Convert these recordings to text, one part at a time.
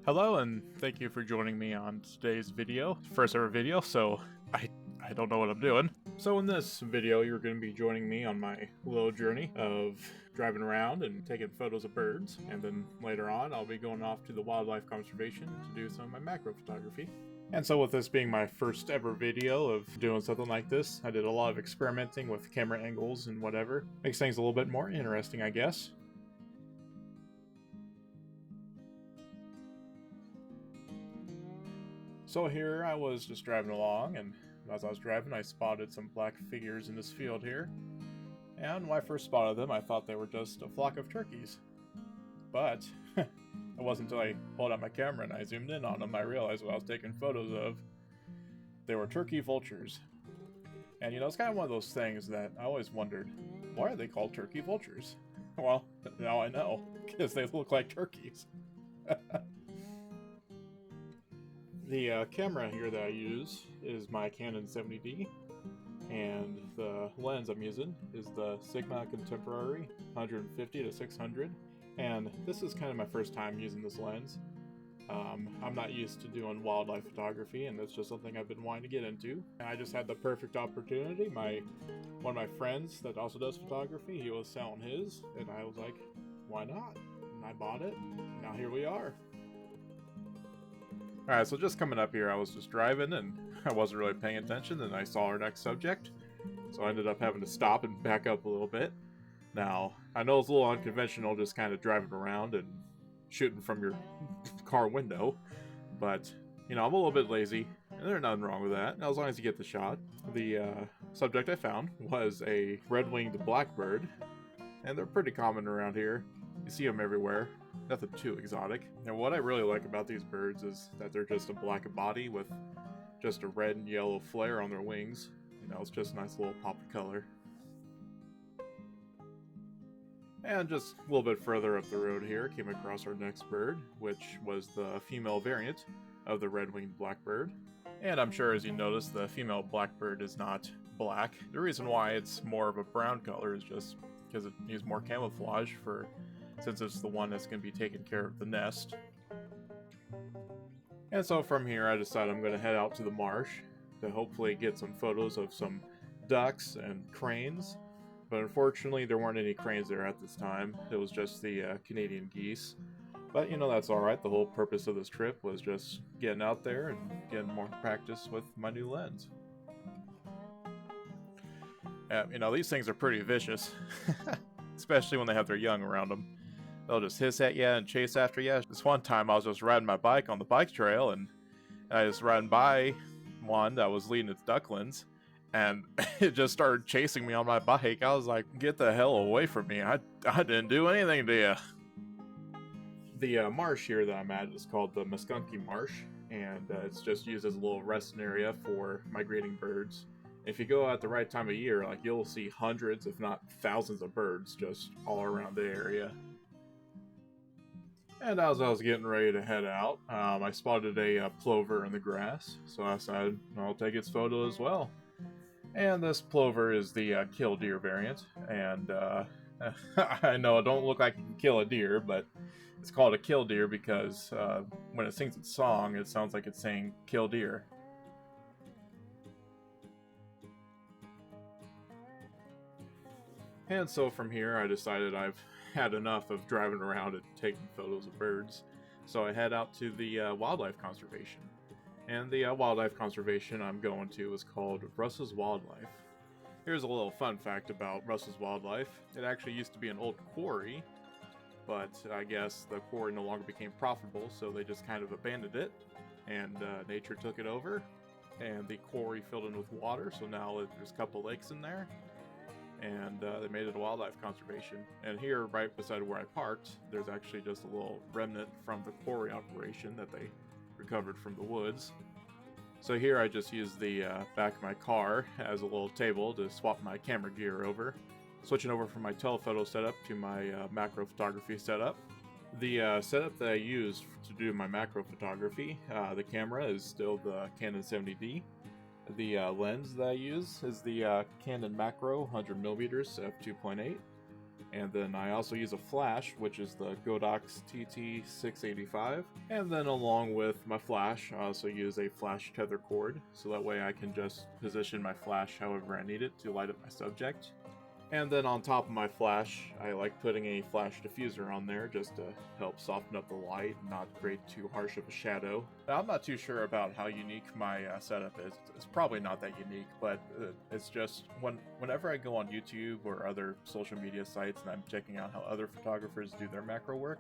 Hello, and thank you for joining me on today's video, first ever video, so I don't know what I'm doing. So in this video, you're going to be joining me on my little journey of driving around and taking photos of birds, and then later on I'll be going off to the wildlife conservation to do some of my macro photography. And so with this being my first ever video of doing something like this, I did a lot of experimenting with camera angles and whatever. Makes things a little bit more interesting, I guess. So here I was just driving along, and as I was driving I spotted some black figures in this field here. And when I first spotted them, I thought they were just a flock of turkeys. But it wasn't until I pulled out my camera and I zoomed in on them I realized what I was taking photos of. They were turkey vultures. And it's kind of one of those things that I always wondered, why are they called turkey vultures? Well, now I know, because they look like turkeys. The camera here that I use is my Canon 70D, and the lens I'm using is the Sigma Contemporary 150-600, and this is kind of my first time using this lens. I'm not used to doing wildlife photography, and it's just something I've been wanting to get into. And I just had the perfect opportunity. One of my friends that also does photography, he was selling his, and I was like, why not? And I bought it, and now here we are. Alright, so just coming up here, I was just driving and I wasn't really paying attention, and I saw our next subject. So I ended up having to stop and back up a little bit. Now, I know it's a little unconventional just kind of driving around and shooting from your car window, but, I'm a little bit lazy, and there's nothing wrong with that, as long as you get the shot. The subject I found was a red-winged blackbird, and they're pretty common around here. You see them everywhere. Nothing too exotic. And what I really like about these birds is that they're just a black body with just a red and yellow flare on their wings. It's just a nice little pop of color. And just a little bit further up the road here, came across our next bird, which was the female variant of the red-winged blackbird. And I'm sure as you notice, the female blackbird is not black. The reason why it's more of a brown color is just because it needs more camouflage since it's the one that's going to be taking care of the nest. And so from here I decided I'm going to head out to the marsh to hopefully get some photos of some ducks and cranes. But unfortunately there weren't any cranes there at this time. It was just the Canadian geese. But that's alright. The whole purpose of this trip was just getting out there and getting more practice with my new lens. These things are pretty vicious. Especially when they have their young around them. They'll just hiss at you and chase after you. This one time I was just riding my bike on the bike trail, and I was riding by one that was leading its ducklings, and it just started chasing me on my bike. I was like, get the hell away from me. I didn't do anything to you. The marsh here that I'm at is called the Musconkie Marsh, and it's just used as a little resting area for migrating birds. If you go at the right time of year, you'll see hundreds, if not thousands of birds just all around the area. And as I was getting ready to head out, I spotted a plover in the grass, so I decided I'll take its photo as well. And this plover is the killdeer variant, and I know it don't look like you can kill a deer, but it's called a killdeer because when it sings its song, it sounds like it's saying kill deer. And so from here I decided I've had enough of driving around and taking photos of birds, so I head out to the wildlife conservation. And the wildlife conservation I'm going to is called Russ's Wildlife. Here's a little fun fact about Russ's Wildlife. It actually used to be an old quarry, but I guess the quarry no longer became profitable, so they just kind of abandoned it, and nature took it over, and the quarry filled in with water, so now there's a couple lakes in there. And they made it a wildlife conservation. And here, right beside where I parked, there's actually just a little remnant from the quarry operation that they recovered from the woods. So here I just used the back of my car as a little table to swap my camera gear over. Switching over from my telephoto setup to my macro photography setup. The setup that I used to do my macro photography, the camera is still the Canon 70D. The lens that I use is the Canon Macro 100mm f2.8. And then I also use a flash, which is the Godox TT685. And then along with my flash, I also use a flash tether cord, so that way I can just position my flash however I need it to light up my subject. And then on top of my flash, I like putting a flash diffuser on there just to help soften up the light and not create too harsh of a shadow. Now, I'm not too sure about how unique my setup is. It's probably not that unique, but it's just whenever I go on YouTube or other social media sites and I'm checking out how other photographers do their macro work,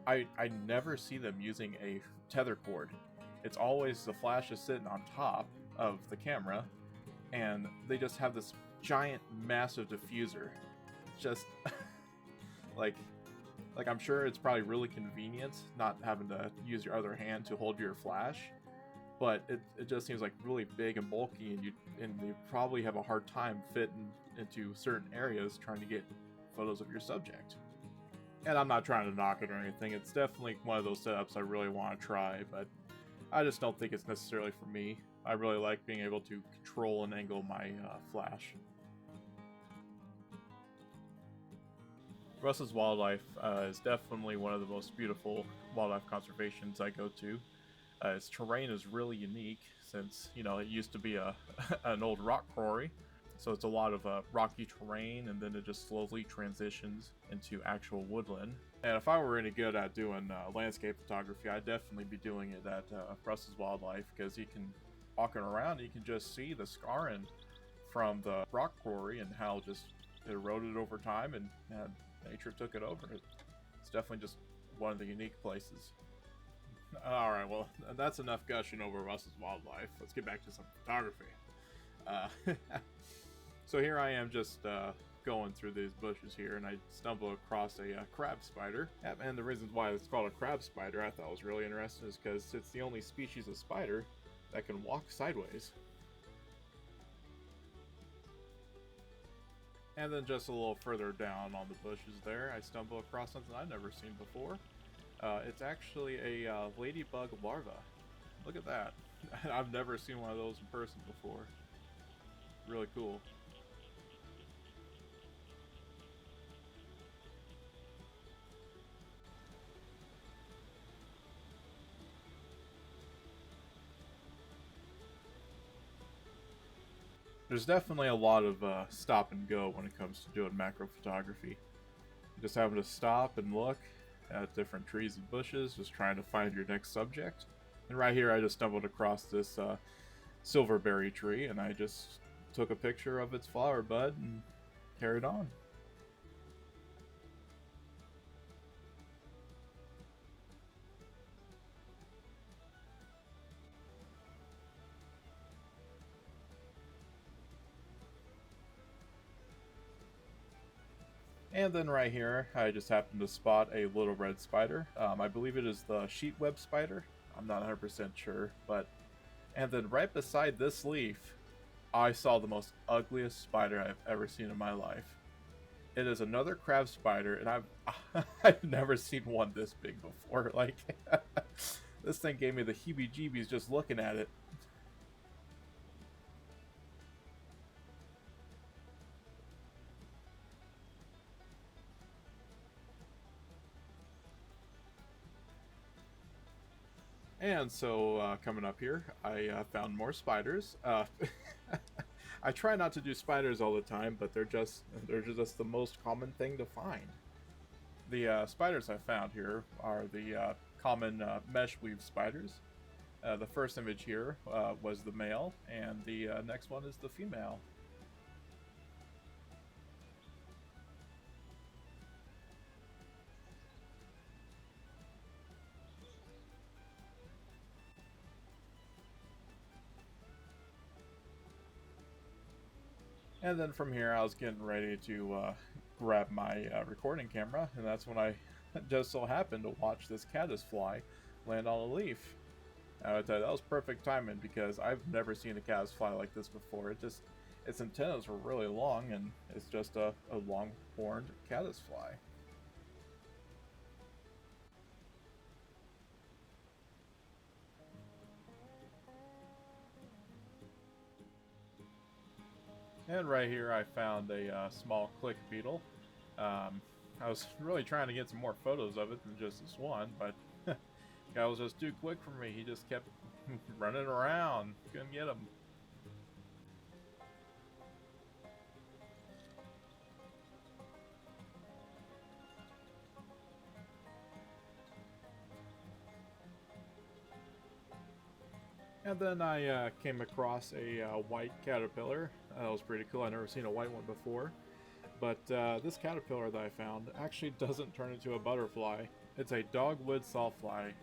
I never see them using a tether cord. It's always the flash is sitting on top of the camera, and they just have this giant massive diffuser. Just like I'm sure it's probably really convenient not having to use your other hand to hold your flash, but it just seems like really big and bulky, and you probably have a hard time fitting into certain areas trying to get photos of your subject. And I'm not trying to knock it or anything. It's definitely one of those setups I really want to try, but I just don't think it's necessarily for me. I really like being able to control and angle my flash. Russ's Wildlife is definitely one of the most beautiful wildlife conservations I go to. Its terrain is really unique since, you know, it used to be an old rock quarry. So it's a lot of rocky terrain, and then it just slowly transitions into actual woodland. And if I were any good at doing landscape photography, I'd definitely be doing it at Russ's Wildlife, because you can, walking around, you can just see the scarring from the rock quarry and how just it eroded over time, and nature took it over. It's definitely just one of the unique places. Alright, well, that's enough gushing over Russ's Wildlife. Let's get back to some photography. So here I am just going through these bushes here, and I stumble across a crab spider. And the reason why it's called a crab spider I thought was really interesting is because it's the only species of spider that can walk sideways. And then just a little further down on the bushes there, I stumble across something I've never seen before. It's actually a ladybug larva. Look at that. I've never seen one of those in person before. Really cool. There's definitely a lot of stop and go when it comes to doing macro photography. Just having to stop and look at different trees and bushes, just trying to find your next subject. And right here I just stumbled across this silverberry tree, and I just took a picture of its flower bud and carried on. And then right here, I just happened to spot a little red spider. I believe it is the sheet web spider. I'm not 100% sure, but... And then right beside this leaf, I saw the most ugliest spider I've ever seen in my life. It is another crab spider, and I've never seen one this big before. Like, this thing gave me the heebie-jeebies just looking at it. And so, coming up here, I found more spiders. I try not to do spiders all the time, but they're just the most common thing to find. The spiders I found here are the common mesh weave spiders. The first image here was the male, and the next one is the female. And then from here, I was getting ready to grab my recording camera, and that's when I just so happened to watch this caddisfly land on a leaf. I would tell you, that was perfect timing, because I've never seen a caddisfly like this before. Its antennas were really long, and it's just a long-horned caddisfly. And right here I found a small click beetle. I was really trying to get some more photos of it than just this one, but guy was just too quick for me. He just kept running around. Couldn't get him. And then I came across a white caterpillar. That was pretty cool. I'd never seen a white one before. But this caterpillar that I found actually doesn't turn into a butterfly. It's a dogwood sawfly.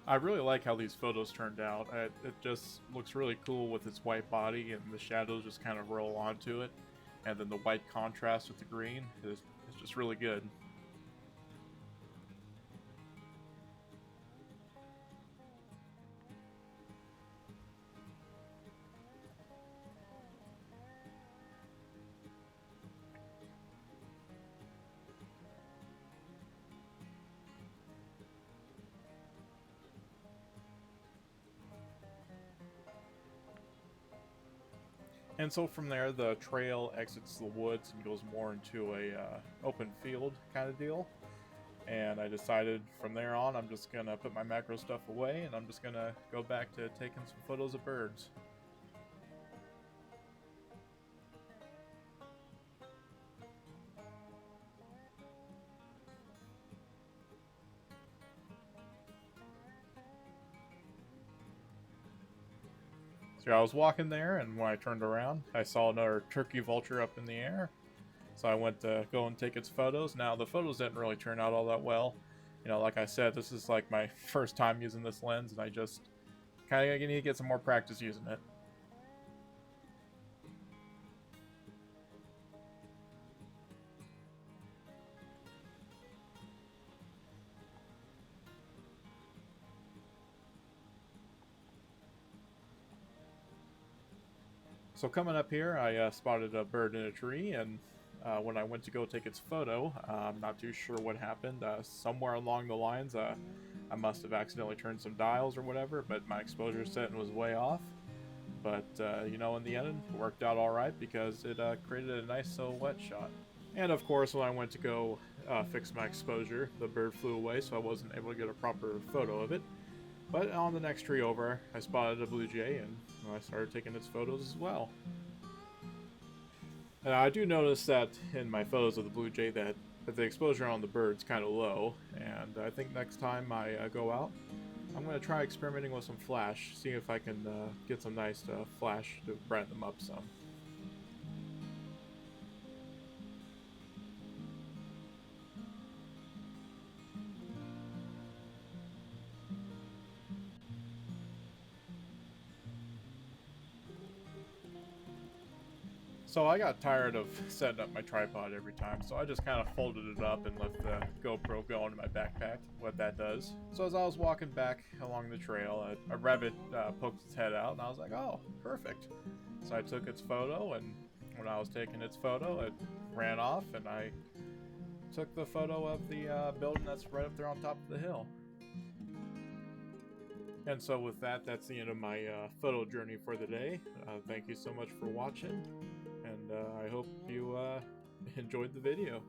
I really like how these photos turned out. It just looks really cool with its white body, and the shadows just kind of roll onto it. And then the white contrast with the green is just really good. And so from there, the trail exits the woods and goes more into a open field kind of deal. And I decided from there on, I'm just gonna put my macro stuff away, and I'm just gonna go back to taking some photos of birds. So I was walking there, and when I turned around, I saw another turkey vulture up in the air. So I went to go and take its photos. Now, the photos didn't really turn out all that well. You know, like I said, this is like my first time using this lens, and I just kind of need to get some more practice using it. So coming up here, I spotted a bird in a tree, and when I went to go take its photo, I'm not too sure what happened. Somewhere along the lines, I must have accidentally turned some dials or whatever, but my exposure setting was way off. But, you know, in the end, it worked out alright because it created a nice silhouette shot. And of course, when I went to go fix my exposure, the bird flew away, so I wasn't able to get a proper photo of it. But on the next tree over, I spotted a blue jay, and I started taking its photos as well. And I do notice that in my photos of the blue jay that the exposure on the bird's kind of low, and I think next time I go out, I'm going to try experimenting with some flash, see if I can get some nice flash to brighten them up some. So I got tired of setting up my tripod every time, so I just kind of folded it up and left the GoPro go into my backpack, what that does. So as I was walking back along the trail, a rabbit poked its head out, and I was like, oh, perfect. So I took its photo, and when I was taking its photo, it ran off, and I took the photo of the building that's right up there on top of the hill. And so with that, that's the end of my photo journey for the day. Thank you so much for watching, and I hope you enjoyed the video.